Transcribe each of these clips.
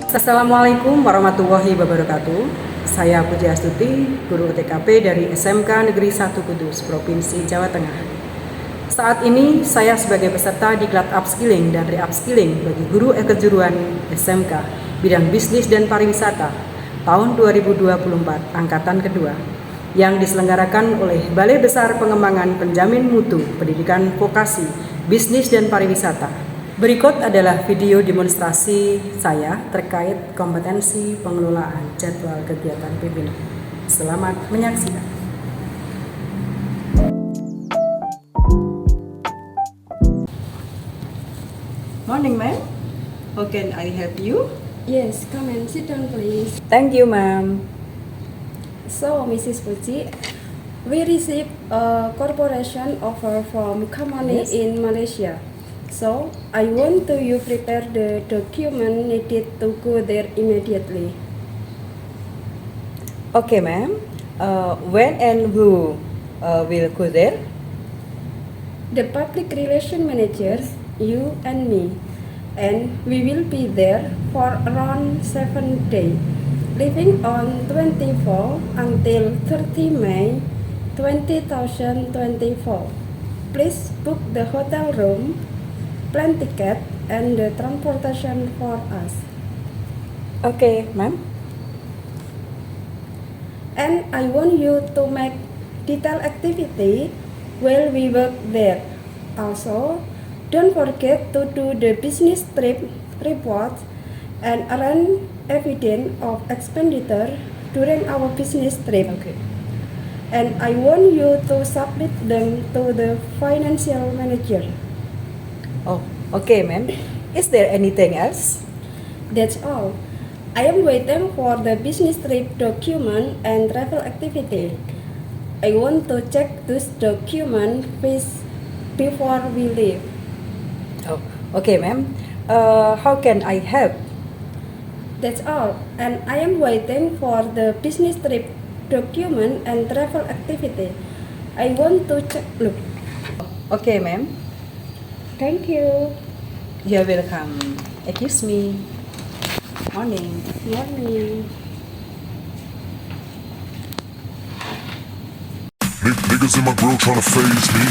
Assalamualaikum warahmatullahi wabarakatuh. Saya Puji Astuti, guru TKP dari SMK Negeri 1 Kudus, Provinsi Jawa Tengah. Saat ini saya sebagai peserta diklat upskilling dan re-upskilling bagi guru kejuruan SMK bidang bisnis dan pariwisata tahun 2024 angkatan kedua yang diselenggarakan oleh Balai Besar Pengembangan Penjamin Mutu Pendidikan Vokasi Bisnis dan Pariwisata. Berikut adalah video demonstrasi saya terkait kompetensi pengelolaan jadwal kegiatan pimpinan. Selamat menyaksikan. Morning, ma'am. How can I help you? Yes, come and sit down, please. Thank you, ma'am. So, Mrs. Puji, we received a corporation offer from company in Malaysia. So, I want you prepare the document needed to go there immediately. Okay, ma'am. When and who will go there? The public relation manager, you and me, and we will be there for around 7 days, leaving on 24 until 30 May 2024. Please book the hotel room, plan ticket, and the transportation for us. Okay, ma'am. And I want you to make detailed activity while we work there. Also, don't forget to do the business trip report and arrange evidence of expenditure during our business trip. Okay. And I want you to submit them to the financial manager. Oh, okay, ma'am. Is there anything else? That's all. I am waiting for the business trip document and travel activity. I want to check this document before we leave. Oh, okay, ma'am. How can I help? That's all. And I am waiting for the business trip document and travel activity. I want to check. Look. Okay, ma'am. Thank you. You're welcome. Excuse me. Morning. Morning. Niggas in my grill tryna phase me.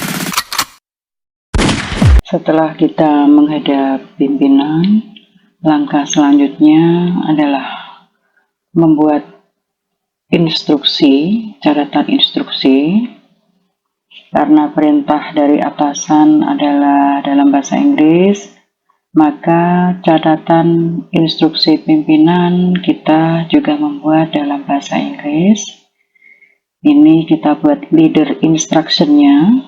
Setelah kita menghadap pimpinan, langkah selanjutnya adalah membuat instruksi, catatan instruksi. Karena perintah dari atasan adalah dalam bahasa Inggris, maka catatan instruksi pimpinan kita juga membuat dalam bahasa Inggris. Ini kita buat leader instruction-nya.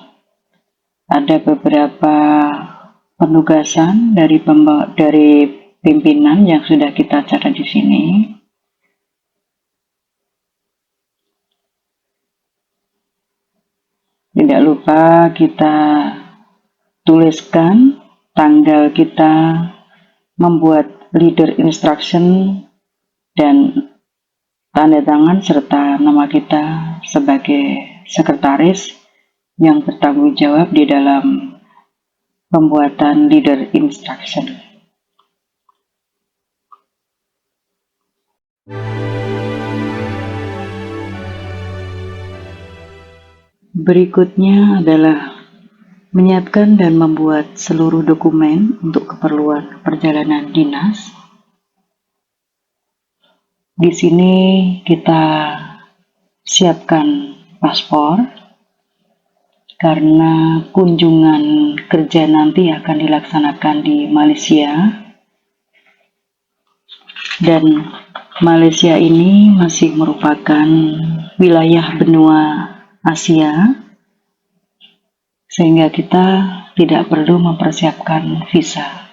Ada beberapa penugasan dari pimpinan yang sudah kita catat di sini. Tidak lupa kita tuliskan tanggal kita membuat leader instruction dan tanda tangan serta nama kita sebagai sekretaris yang bertanggung jawab di dalam pembuatan leader instruction. Berikutnya adalah menyiapkan dan membuat seluruh dokumen untuk keperluan perjalanan dinas. Di sini kita siapkan paspor karena kunjungan kerja nanti akan dilaksanakan di Malaysia. Dan Malaysia ini masih merupakan wilayah benua Asia, sehingga kita tidak perlu mempersiapkan visa.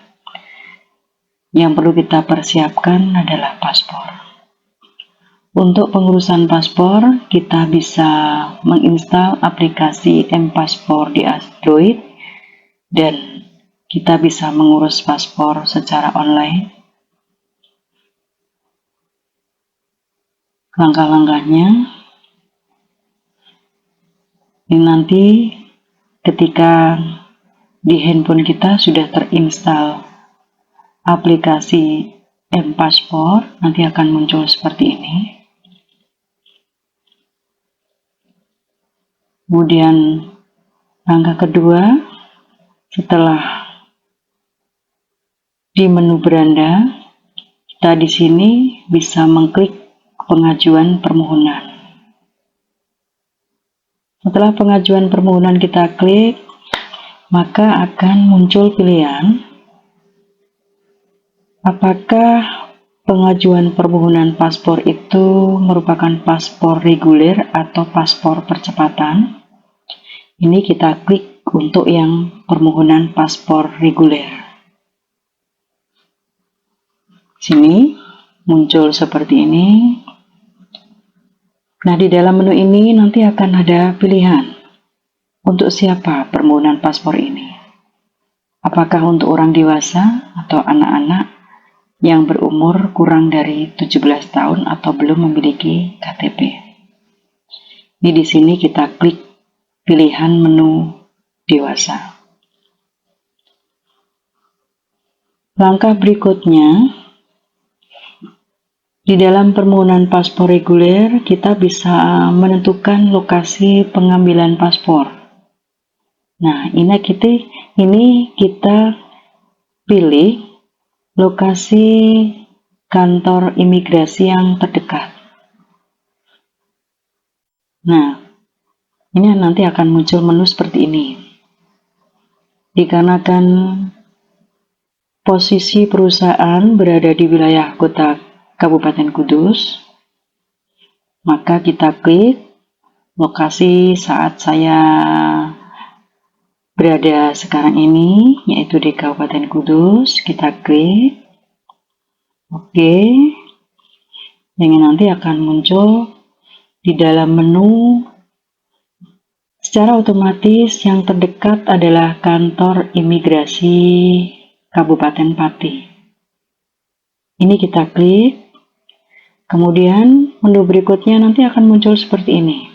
Yang perlu kita persiapkan adalah paspor. Untuk pengurusan paspor, kita bisa menginstal aplikasi M-Paspor di Android dan kita bisa mengurus paspor secara online. Langkah-langkahnya ini nanti ketika di handphone kita sudah terinstal aplikasi M-Paspor, nanti akan muncul seperti ini. Kemudian langkah kedua, setelah di menu beranda, kita di sini bisa mengklik pengajuan permohonan. Setelah pengajuan permohonan kita klik, maka akan muncul pilihan apakah pengajuan permohonan paspor itu merupakan paspor reguler atau paspor percepatan. Ini kita klik untuk yang permohonan paspor reguler. Sini muncul seperti ini. Nah, di dalam menu ini nanti akan ada pilihan untuk siapa permohonan paspor ini. Apakah untuk orang dewasa atau anak-anak yang berumur kurang dari 17 tahun atau belum memiliki KTP. Ini di sini kita klik pilihan menu dewasa. Langkah berikutnya, di dalam permohonan paspor reguler, kita bisa menentukan lokasi pengambilan paspor. Nah, ini kita pilih lokasi kantor imigrasi yang terdekat. Nah, ini nanti akan muncul menu seperti ini. Dikarenakan posisi perusahaan berada di wilayah kota Kabupaten Kudus, maka kita klik lokasi saat saya berada sekarang ini, yaitu di Kabupaten Kudus. Kita klik oke, yang nanti akan muncul di dalam menu. Secara otomatis yang terdekat adalah kantor imigrasi Kabupaten Pati. Ini kita klik. Kemudian menu berikutnya nanti akan muncul seperti ini.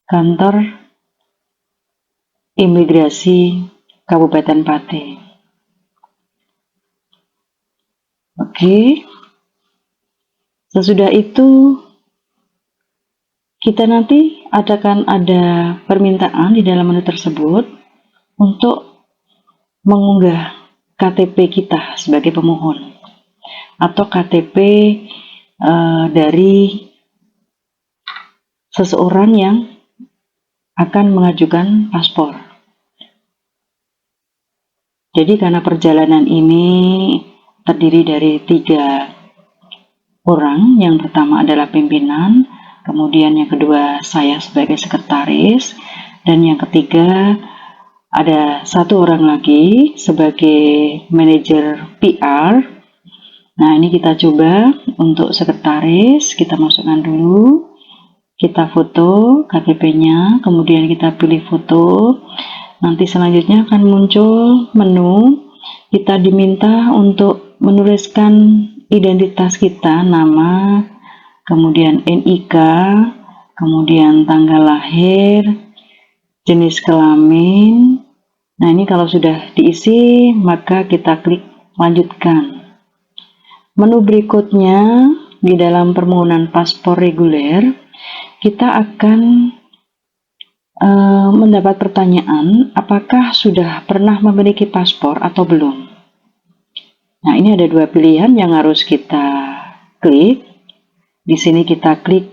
Kantor imigrasi Kabupaten Pati. Oke. Sesudah itu kita nanti akan ada permintaan di dalam menu tersebut untuk mengunggah KTP kita sebagai pemohon atau KTP dari seseorang yang akan mengajukan paspor. Jadi karena perjalanan ini terdiri dari 3 orang, yang pertama adalah pimpinan, kemudian yang kedua saya sebagai sekretaris, dan yang ketiga ada 1 orang lagi sebagai manajer PR. Nah, ini kita coba untuk sekretaris, kita masukkan dulu, kita foto KTP-nya, kemudian kita pilih foto. Nanti selanjutnya akan muncul menu, kita diminta untuk menuliskan identitas kita, nama, kemudian NIK, kemudian tanggal lahir, jenis kelamin. Nah, ini kalau sudah diisi, maka kita klik lanjutkan. Menu berikutnya, di dalam permohonan paspor reguler, kita akan mendapat pertanyaan apakah sudah pernah memiliki paspor atau belum. Nah, ini ada 2 pilihan yang harus kita klik. Di sini kita klik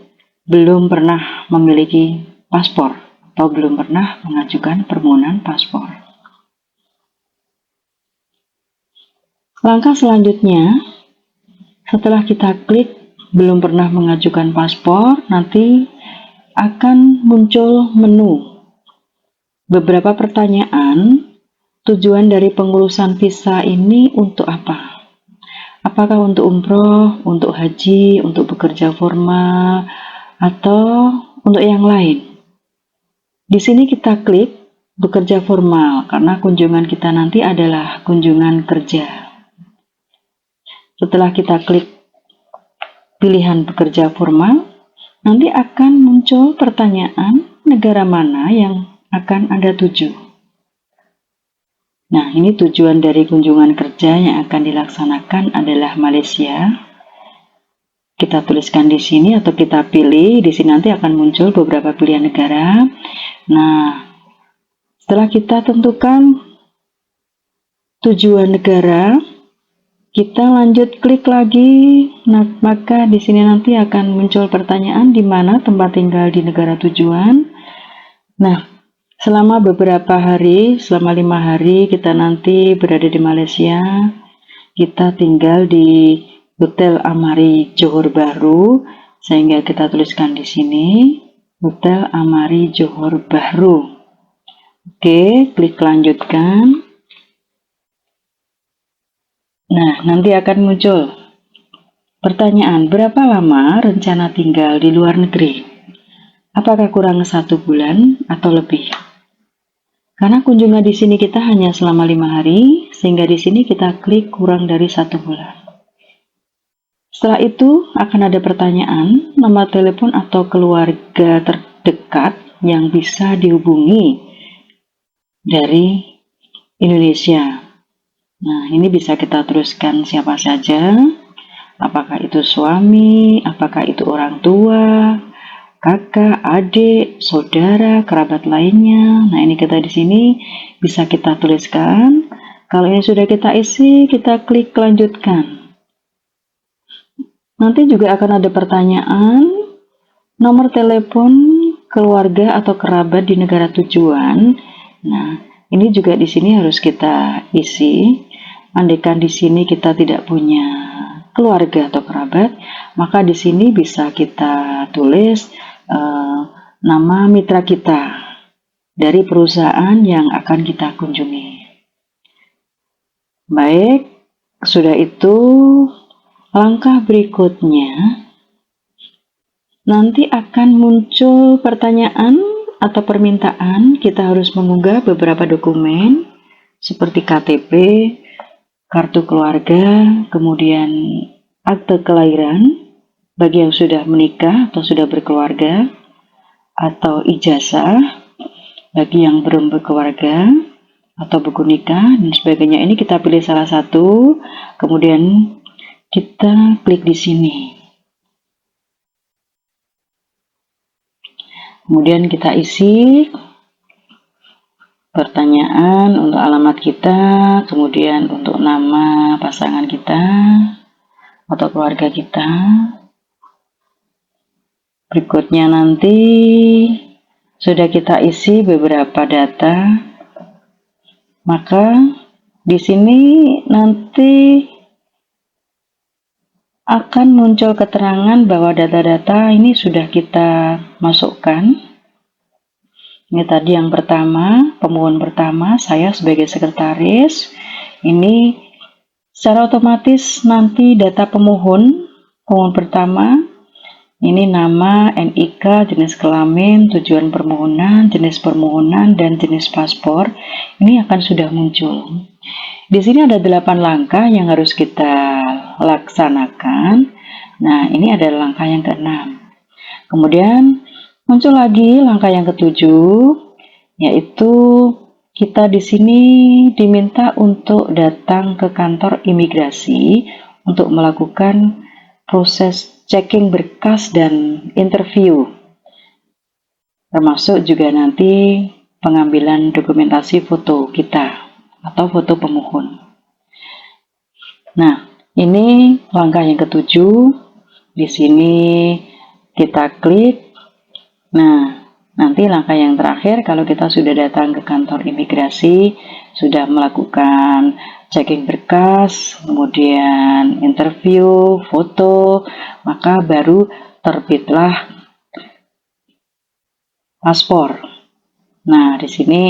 belum pernah memiliki paspor atau belum pernah mengajukan permohonan paspor. Langkah selanjutnya, setelah kita klik belum pernah mengajukan paspor, nanti akan muncul menu. Beberapa pertanyaan, tujuan dari pengurusan visa ini untuk apa? Apakah untuk umroh, untuk haji, untuk bekerja formal, atau untuk yang lain? Di sini kita klik bekerja formal karena kunjungan kita nanti adalah kunjungan kerja. Setelah kita klik pilihan bekerja formal, nanti akan muncul pertanyaan negara mana yang akan Anda tuju. Nah, ini tujuan dari kunjungan kerja yang akan dilaksanakan adalah Malaysia. Kita tuliskan di sini atau kita pilih, di sini nanti akan muncul beberapa pilihan negara. Nah, setelah kita tentukan tujuan negara, kita lanjut klik lagi. Nah, maka di sini nanti akan muncul pertanyaan di mana tempat tinggal di negara tujuan. Nah, selama beberapa hari, selama 5 hari kita nanti berada di Malaysia. Kita tinggal di Hotel Amari Johor Bahru, sehingga kita tuliskan di sini Hotel Amari Johor Bahru. Oke, klik lanjutkan. Nah, nanti akan muncul pertanyaan, berapa lama rencana tinggal di luar negeri? Apakah kurang 1 bulan atau lebih? Karena kunjungan di sini kita hanya selama 5 hari, sehingga di sini kita klik kurang dari 1 bulan. Setelah itu akan ada pertanyaan, nomor telepon atau keluarga terdekat yang bisa dihubungi dari Indonesia. Nah, ini bisa kita teruskan siapa saja, apakah itu suami, apakah itu orang tua, kakak, adik, saudara, kerabat lainnya. Nah, ini kita di sini bisa kita tuliskan. Kalau ini sudah kita isi, kita klik lanjutkan. Nanti juga akan ada pertanyaan, nomor telepon keluarga atau kerabat di negara tujuan. Nah, ini juga di sini harus kita isi. Andaikan di sini kita tidak punya keluarga atau kerabat, maka di sini bisa kita tulis nama mitra kita dari perusahaan yang akan kita kunjungi. Baik, sudah itu langkah berikutnya. Nanti akan muncul pertanyaan atau permintaan kita harus mengunggah beberapa dokumen seperti KTP, kartu keluarga, kemudian akte kelahiran bagi yang sudah menikah atau sudah berkeluarga, atau ijazah bagi yang belum berkeluarga, atau buku nikah dan sebagainya. Ini kita pilih salah satu, kemudian kita klik di sini. Kemudian kita isi pertanyaan untuk alamat kita, kemudian untuk nama pasangan kita atau keluarga kita. Berikutnya nanti sudah kita isi beberapa data, maka di sini nanti akan muncul keterangan bahwa data-data ini sudah kita masukkan. Ini tadi yang pertama, pemohon pertama, saya sebagai sekretaris. Ini secara otomatis nanti data pemohon pertama, ini nama, NIK, jenis kelamin, tujuan permohonan, jenis permohonan, dan jenis paspor. Ini akan sudah muncul. Di sini ada 8 langkah yang harus kita laksanakan. Nah, ini adalah langkah yang ke-6. Kemudian muncul lagi langkah yang ke-7, yaitu kita di sini diminta untuk datang ke kantor imigrasi untuk melakukan proses checking berkas dan interview, termasuk juga nanti pengambilan dokumentasi foto kita atau foto pemohon. Nah, ini langkah yang ke-7. Di sini kita klik. Nah, nanti langkah yang terakhir, kalau kita sudah datang ke kantor imigrasi, sudah melakukan checking berkas, kemudian interview, foto, maka baru terbitlah paspor. Nah, di sini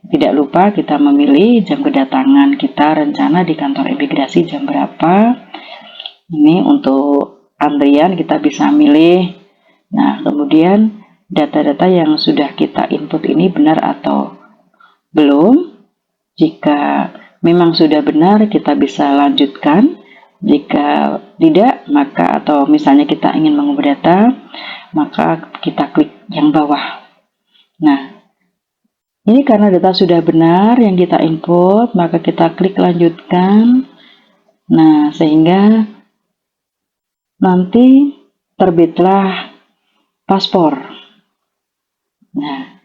tidak lupa kita memilih jam kedatangan kita, rencana di kantor imigrasi jam berapa. Ini untuk antrian kita bisa milih. Nah, kemudian data-data yang sudah kita input ini benar atau belum, jika memang sudah benar kita bisa lanjutkan. Jika tidak, maka atau misalnya kita ingin mengubah data, maka kita klik yang bawah. Nah, ini karena data sudah benar yang kita input, maka kita klik lanjutkan. Nah, sehingga nanti terbitlah paspor. Nah,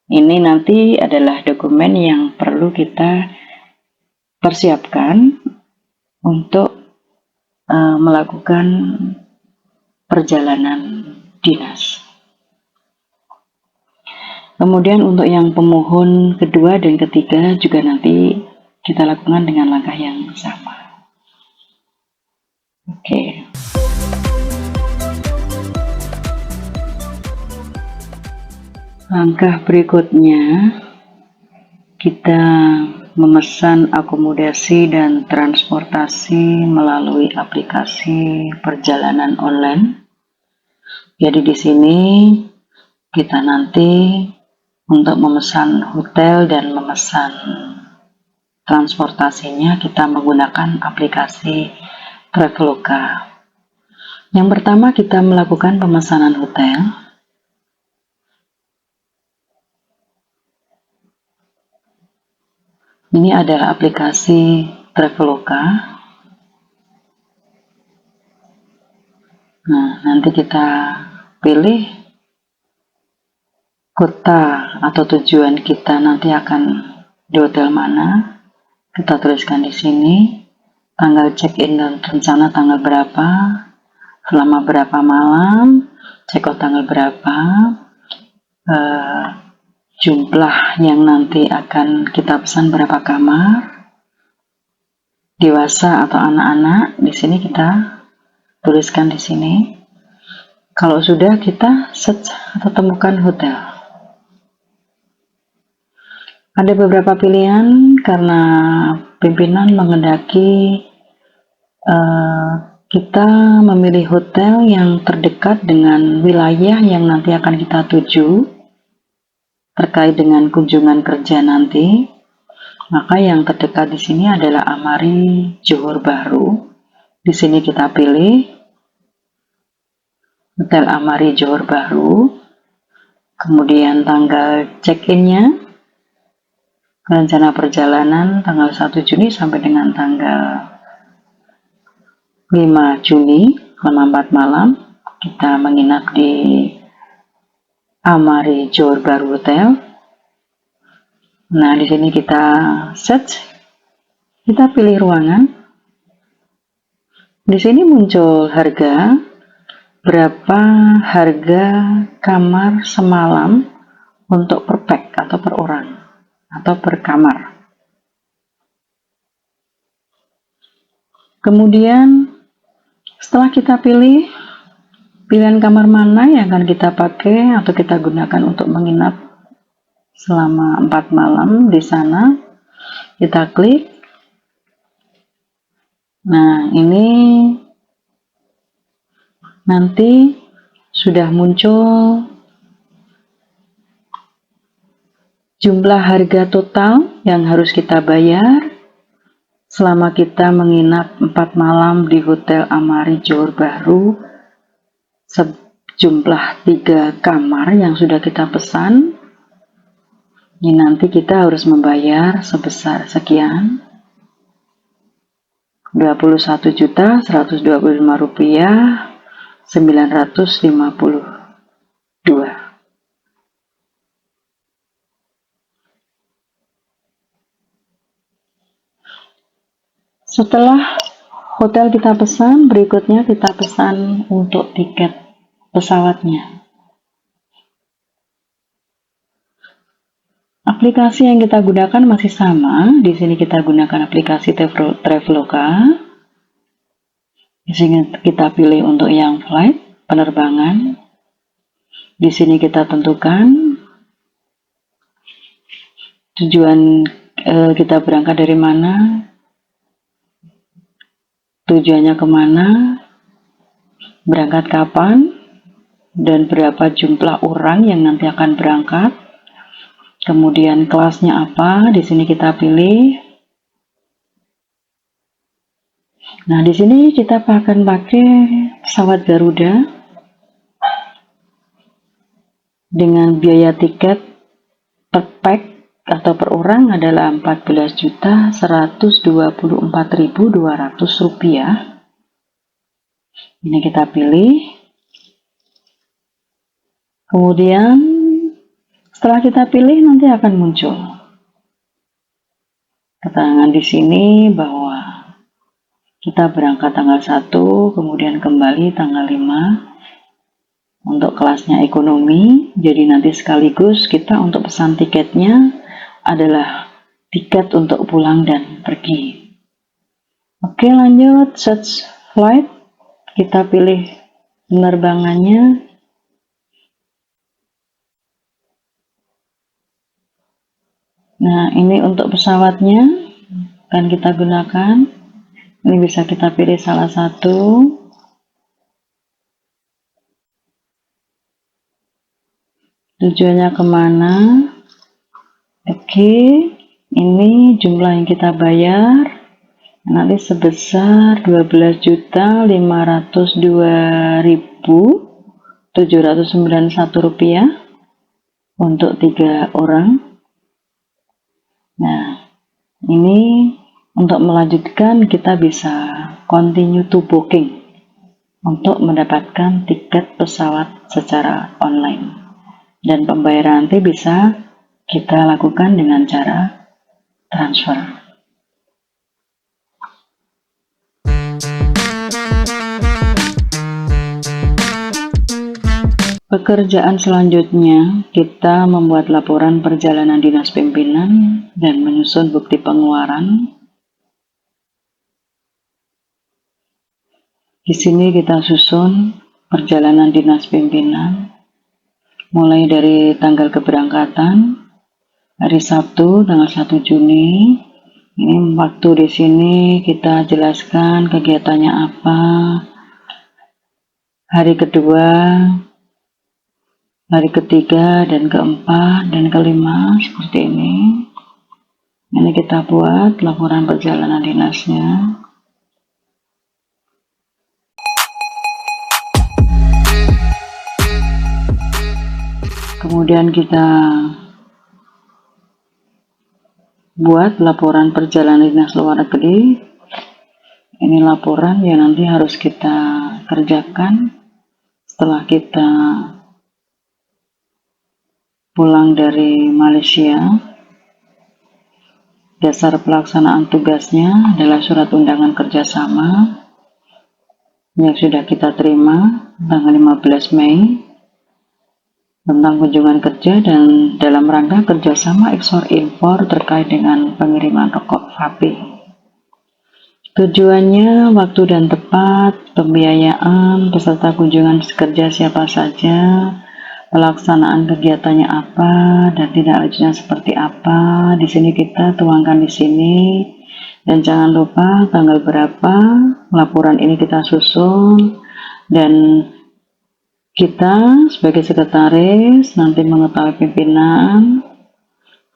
ini nanti adalah dokumen yang perlu kita persiapkan untuk melakukan perjalanan dinas. Kemudian untuk yang pemohon kedua dan ketiga juga nanti kita lakukan dengan langkah yang sama. Oke. Langkah berikutnya, kita memesan akomodasi dan transportasi melalui aplikasi perjalanan online. Jadi di sini kita nanti untuk memesan hotel dan memesan transportasinya kita menggunakan aplikasi Traveloka. Yang pertama kita melakukan pemesanan hotel. Ini adalah aplikasi Traveloka. Nah, nanti kita pilih kota atau tujuan kita nanti akan di hotel mana. Kita tuliskan di sini tanggal check-in dan rencana tanggal berapa, selama berapa malam, check-out tanggal berapa, jumlah yang nanti akan kita pesan berapa kamar, dewasa atau anak-anak. Di sini kita tuliskan di sini. Kalau sudah, kita search atau temukan hotel. Ada beberapa pilihan karena pimpinan menghendaki kita memilih hotel yang terdekat dengan wilayah yang nanti akan kita tuju terkait dengan kunjungan kerja nanti. Maka yang terdekat di sini adalah Amari Johor Bahru. Di sini kita pilih Hotel Amari Johor Bahru. Kemudian tanggal check-innya, rencana perjalanan tanggal 1 Juni sampai dengan tanggal 5 Juni, selama 4 malam kita menginap di Amari Johor Bahru Hotel. Nah, di sini kita search, kita pilih ruangan. Di sini muncul harga, berapa harga kamar semalam untuk per pack atau per orang atau per kamar. Kemudian setelah kita pilih pilihan kamar mana yang akan kita pakai atau kita gunakan untuk menginap selama 4 malam di sana, kita klik. Nah, ini nanti sudah muncul jumlah harga total yang harus kita bayar selama kita menginap 4 malam di Hotel Amari Johor Bahru, sejumlah 3 kamar yang sudah kita pesan. Ini nanti kita harus membayar sebesar sekian, Rp21.125.952. Setelah hotel kita pesan, berikutnya kita pesan untuk tiket pesawatnya. Aplikasi yang kita gunakan masih sama. Di sini kita gunakan aplikasi Traveloka. Di sini kita pilih untuk yang flight, penerbangan. Di sini kita tentukan tujuan kita berangkat dari mana, tujuannya kemana, berangkat kapan, dan berapa jumlah orang yang nanti akan berangkat. kemudian kelasnya apa, di sini kita pilih. Nah, di sini kita akan pakai pesawat Garuda dengan biaya tiket per pack atau per orang adalah Rp14.124.200. Ini kita pilih. Kemudian setelah kita pilih nanti akan muncul keterangan di sini bahwa kita berangkat tanggal 1, kemudian kembali tanggal 5 untuk kelasnya ekonomi. Jadi nanti sekaligus kita untuk pesan tiketnya adalah tiket untuk pulang dan pergi. Oke, lanjut search flight. Kita pilih penerbangannya. Nah, ini untuk pesawatnya akan kita gunakan. Ini bisa kita pilih salah satu. Tujuannya kemana? Oke, ini jumlah yang kita bayar nanti sebesar Rp12.502.791 untuk 3 orang. Nah, ini untuk melanjutkan kita bisa continue to booking untuk mendapatkan tiket pesawat secara online. Dan pembayaran nanti bisa kita lakukan dengan cara transfer. Pekerjaan selanjutnya, kita membuat laporan perjalanan dinas pimpinan dan menyusun bukti pengeluaran. Di sini kita susun perjalanan dinas pimpinan, mulai dari tanggal keberangkatan, hari Sabtu tanggal 1 Juni. Ini waktu di sini kita jelaskan kegiatannya apa. Hari kedua, hari ketiga dan keempat dan kelima seperti ini. Ini kita buat laporan perjalanan dinasnya. Kemudian kita buat laporan perjalanan dinas luar negeri. Ini laporan yang nanti harus kita kerjakan setelah kita pulang dari Malaysia. Dasar pelaksanaan tugasnya adalah surat undangan kerjasama yang sudah kita terima tanggal 15 Mei tentang kunjungan kerja dan dalam rangka kerjasama ekspor-impor terkait dengan pengiriman rokok vape. Tujuannya, waktu dan tempat, pembiayaan, peserta kunjungan kerja siapa saja, pelaksanaan kegiatannya apa, dan tindak lanjutnya seperti apa. Di sini kita tuangkan di sini. Dan jangan lupa tanggal berapa laporan ini kita susun, dan kita sebagai sekretaris nanti mengetahui pimpinan.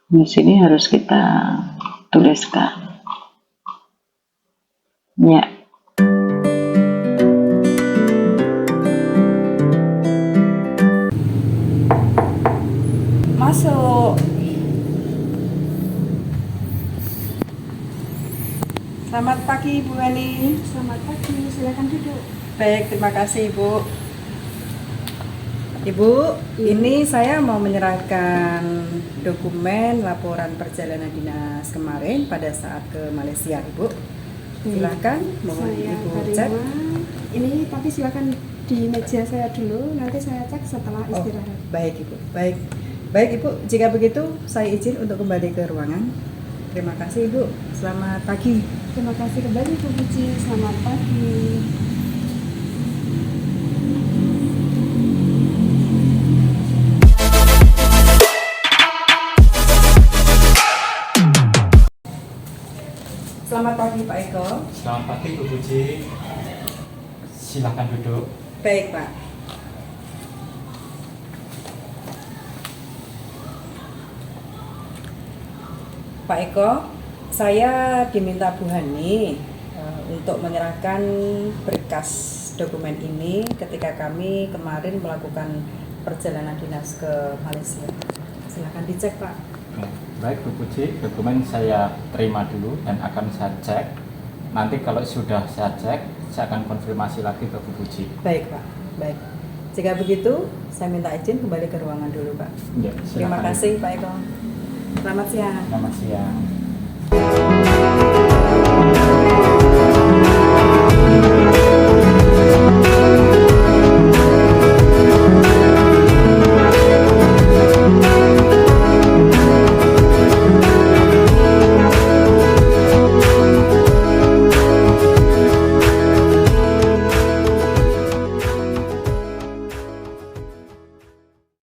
Di sini harus kita tuliskan. Ya. Masuk. Selamat pagi Ibu Eni. Selamat pagi, silakan duduk. Baik, terima kasih Ibu. Ibu, ini saya mau menyerahkan dokumen laporan perjalanan dinas kemarin pada saat ke Malaysia, Ibu. Silakan, mohon Saya Ibu terima. cek. Ini tapi silakan di meja saya dulu, nanti saya cek setelah Oh, istirahat. baik Ibu, baik. Baik Ibu, jika begitu saya izin untuk kembali ke ruangan. Terima kasih Ibu, selamat pagi. Terima kasih kembali Bu Puji, selamat pagi. Selamat pagi Pak Eko. Selamat pagi Bu Puji, silakan duduk. Baik Pak. Pak Eko, saya diminta Bu Hani untuk menyerahkan berkas dokumen ini ketika kami kemarin melakukan perjalanan dinas ke Malaysia. Silakan dicek, Pak. Oke. Baik Bu Puji, dokumen saya terima dulu dan akan saya cek. Nanti kalau sudah saya cek, saya akan konfirmasi lagi ke Bu Puji. Baik, Pak. Baik. Jika begitu, saya minta izin kembali ke ruangan dulu, Pak. Ya, Terima silakan. kasih, Pak Eko. Selamat siang. Selamat siang.